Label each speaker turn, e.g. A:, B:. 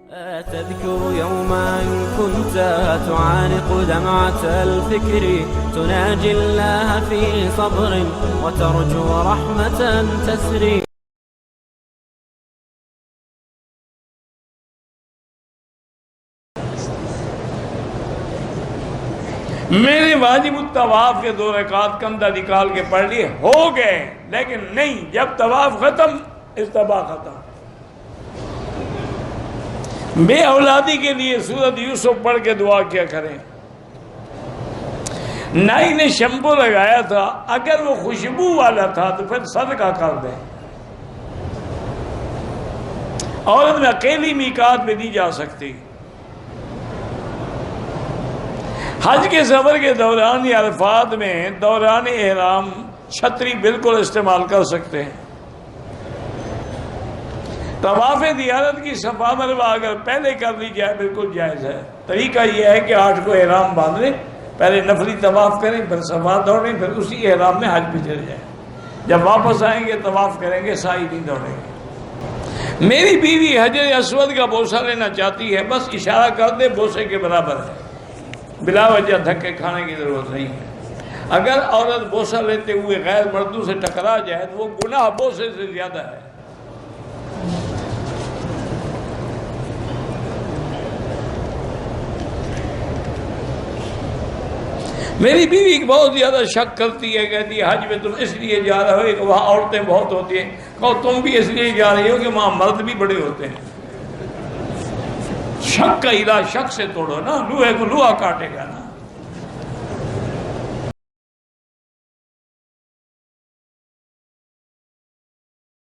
A: تذكر يوما كنت تعانق دمعة الفكر تناجي الله في صبر وترجو رحمة تسري.
B: میں نے واجب الطواف کے 2 رکعات کندھا نکال کے پڑھ لیے، ہو گئے، لیکن نہیں، جب طواف ختم استباح ختم. بے اولادی کے لیے سورۃ یوسف پڑھ کے دعا کیا کریں. نائی نے شیمپو لگایا تھا، اگر وہ خوشبو والا تھا تو پھر صدقہ کر دیں. عورت میں اکیلی میقات میں نہیں جا سکتی. حج کے سفر کے دوران یا عرفات میں دوران احرام چھتری بالکل استعمال کر سکتے ہیں. طواف زیارت کی صفا مروہ اگر پہلے کر لی جائے بالکل جائز ہے. طریقہ یہ ہے کہ 8 کو احرام باندھ لیں، پہلے نفلی طواف کریں، پھر صفا دوڑیں، پھر اسی احرام میں حج پہ چلے جائیں. جب واپس آئیں گے طواف کریں گے، سعی نہیں دوڑیں گے. میری بیوی حجر اسود کا بوسہ لینا چاہتی ہے، بس اشارہ کر دے، بوسے کے برابر ہے، بلا وجہ دھکے کھانے کی ضرورت نہیں ہے. اگر عورت بوسہ لیتے ہوئے غیر مردوں سے ٹکرا جائے تو وہ گناہ بوسے سے زیادہ ہے. میری بیوی بہت زیادہ شک کرتی ہے، کہتی ہے حج میں تم اس لیے جا رہے ہو کہ وہاں عورتیں بہت ہوتی ہیں. کہو تم بھی اس لیے جا رہی ہو کہ وہاں مرد بھی بڑے ہوتے ہیں. شک کا علاج شک سے توڑو نا، لوہے کو لوہا کاٹے گا نا.